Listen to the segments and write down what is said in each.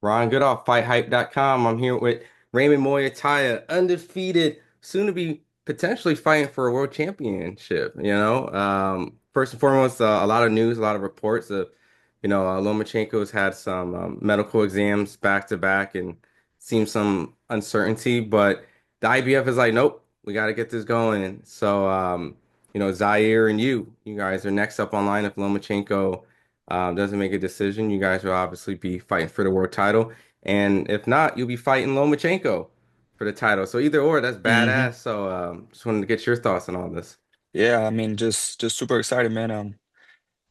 Ron Goodoff, FightHype.com. I'm here with Raymond Muratalla, undefeated, soon to be potentially fighting for a world championship. First and foremost, a lot of news, a lot of reports of, Lomachenko's had some medical exams back to back and seems some uncertainty, but the IBF is like, nope, we got to get this going. So, Zaire and you guys are next up online if Lomachenko doesn't make a decision, you guys will obviously be fighting for the world title. And if not, you'll be fighting Lomachenko for the title. So either or, that's hmm badass. So just wanted to get your thoughts on all this. Yeah, I mean, just super excited, man.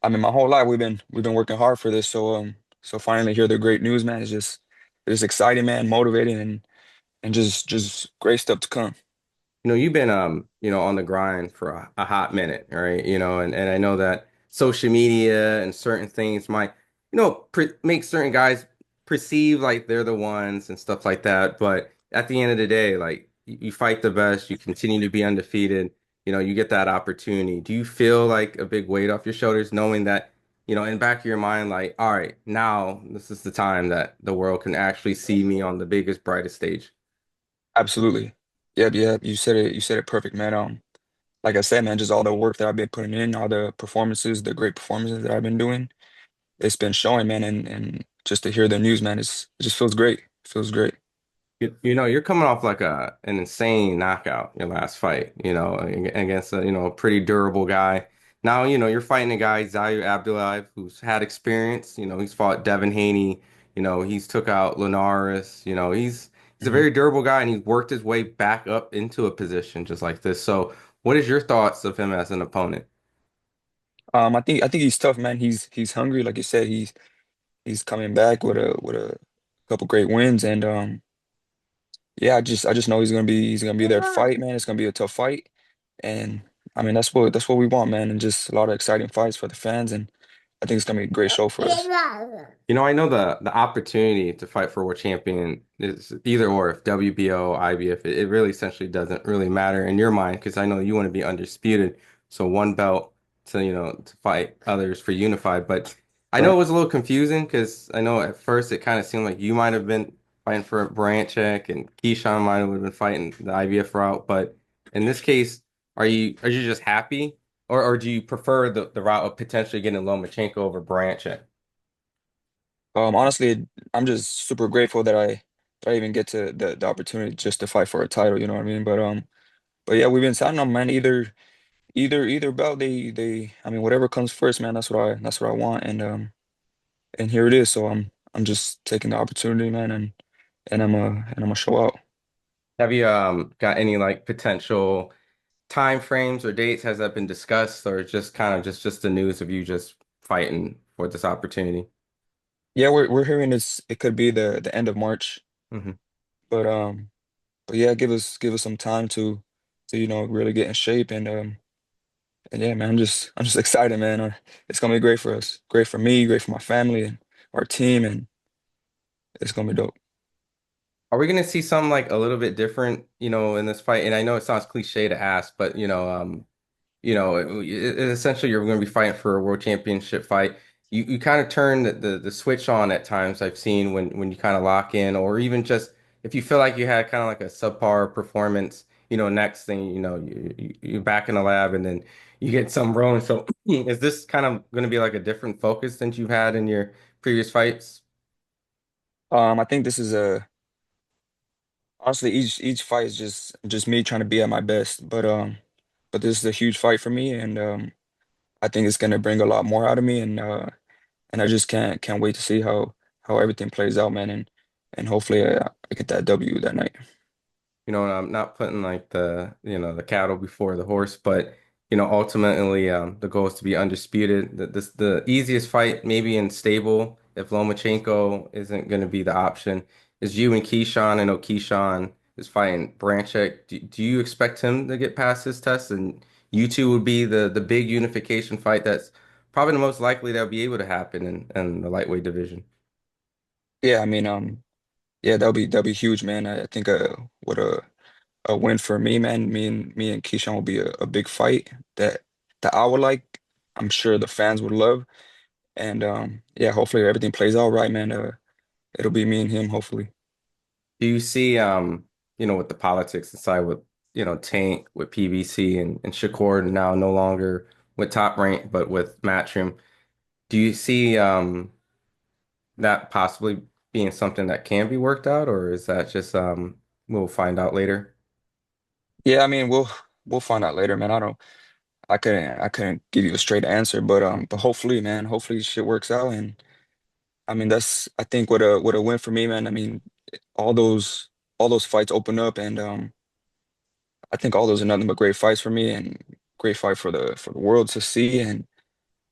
I mean, my whole life we've been working hard for this, so finally hear the great news, man. It's just exciting, man, motivating, and just great stuff to come. You've been on the grind for a hot minute, right? And I know that social media and certain things might, make certain guys perceive like they're the ones and stuff like that. But at the end of the day, like you fight the best, you continue to be undefeated, you get that opportunity. Do you feel like a big weight off your shoulders knowing that, in the back of your mind, like, all right, now this is the time that the world can actually see me on the biggest, brightest stage? Absolutely. Yeah, you said it perfect, man. Like I said, man, just all the work that I've been putting in, all the performances, the great performances that I've been doing, it's been showing, man, and just to hear the news, man, it just feels great. It feels great. You're coming off like an insane knockout your last fight, against a pretty durable guy. Now, you're fighting a guy, Zaur Abdullaev, who's had experience. He's fought Devin Haney, he's took out Linares, he's a Mhm. very durable guy and he's worked his way back up into a position just like this. So, what is your thoughts of him as an opponent? I think he's tough, man. He's hungry, like you said. He's coming back with a couple great wins, and yeah, I just know he's gonna be there to fight, man. It's gonna be a tough fight, and I mean that's what we want, man, and just a lot of exciting fights for the fans, and I think it's gonna be a great show for us. I know the opportunity to fight for world champion is either or, if WBO, IBF, it really essentially doesn't really matter in your mind because I know you want to be undisputed. So one belt to, to fight others for unified. But I know Right. it was a little confusing because I know at first it kind of seemed like you might have been fighting for a branch check and Keyshawn might have been fighting the IBF route. But in this case, are you just happy or do you prefer the route of potentially getting Lomachenko over branch? Honestly, I'm just super grateful that I even get to the opportunity just to fight for a title. You know what I mean? But yeah, we've been signing on, man. Either belt, I mean, whatever comes first, man. That's what I want, and here it is. So I'm just taking the opportunity, man, and I'm gonna show out. Have you got any like potential time frames or dates? Has that been discussed or just kind of just the news of you just fighting for this opportunity? Yeah, we're hearing this. It could be the end of March, Hmm. but yeah, give us some time to really get in shape, and yeah, man, I'm just excited, man. It's gonna be great for us, great for me, great for my family and our team, and it's gonna be dope. Are we gonna see something like a little bit different, in this fight? And I know it sounds cliche to ask, but essentially you're going to be fighting for a world championship fight. You kind of turn the switch on at times. I've seen when you kind of lock in, or even just if you feel like you had kind of like a subpar performance, next thing you're back in the lab, and then you get some rolling. So is this kind of going to be like a different focus than you've had in your previous fights? I think this is a honestly each fight is just me trying to be at my best, but this is a huge fight for me, and I think it's gonna bring a lot more out of me, and I just can't wait to see how everything plays out, man, and hopefully I get that W that night. And I'm not putting like the cattle before the horse, but ultimately, the goal is to be undisputed. The easiest fight, maybe in stable, if Lomachenko isn't going to be the option, is you and Keyshawn. I know Keyshawn is fighting Branchek. Do you expect him to get past his test, and you two would be the big unification fight that's probably the most likely that'll be able to happen in the lightweight division? Yeah, I mean, yeah, that'll be huge, man. I think what a win for me, man. Me and Keyshawn will be a big fight that I would like. I'm sure the fans would love, and yeah, hopefully everything plays out right, man. it'll be me and him hopefully. Do you see, with the politics aside with, Tank, with PBC and Shakur now no longer with Top Rank, but with Matchroom, do you see that possibly being something that can be worked out, or is that just we'll find out later? Yeah, I mean we'll find out later, man. I couldn't give you a straight answer, but hopefully, man, hopefully shit works out. And I mean that's I think what a win for me, man. I mean all those all those fights open up, and I think all those are nothing but great fights for me and great fight for the world to see. And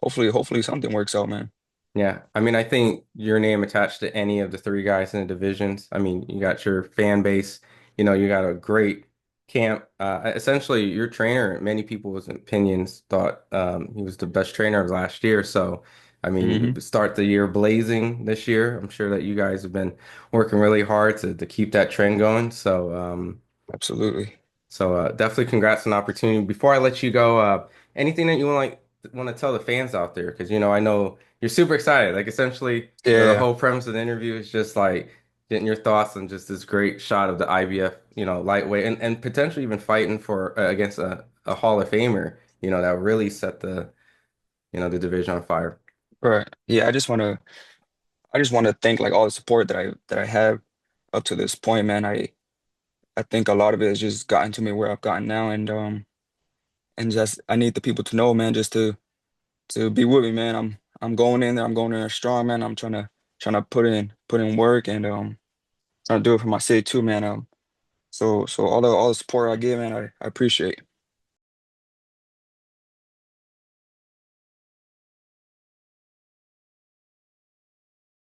hopefully something works out, man. Yeah, I mean, I think your name attached to any of the three guys in the divisions. I mean, you got your fan base, you got a great camp. Essentially, your trainer, many people's opinions thought he was the best trainer of last year. So, I mean, Hmm. you start the year blazing this year. I'm sure that you guys have been working really hard to keep that trend going. Absolutely. Definitely congrats on the opportunity. Before I let you go, anything that you want to tell the fans out there? Because I know you're super excited. Like essentially, the Yeah, whole premise of the interview is just like getting your thoughts on just this great shot of the IBF, lightweight and potentially even fighting for against a Hall of Famer, that really set the division on fire. right. Yeah, I just want to thank like all the support that I have up to this point, man. I think a lot of it has just gotten to me where I've gotten now, and just I need the people to know, man, just to be with me, man. I'm going in there, I'm going in there strong, man. I'm trying to put in work, and trying to do it for my city too, man. So all the support I get, man, I appreciate.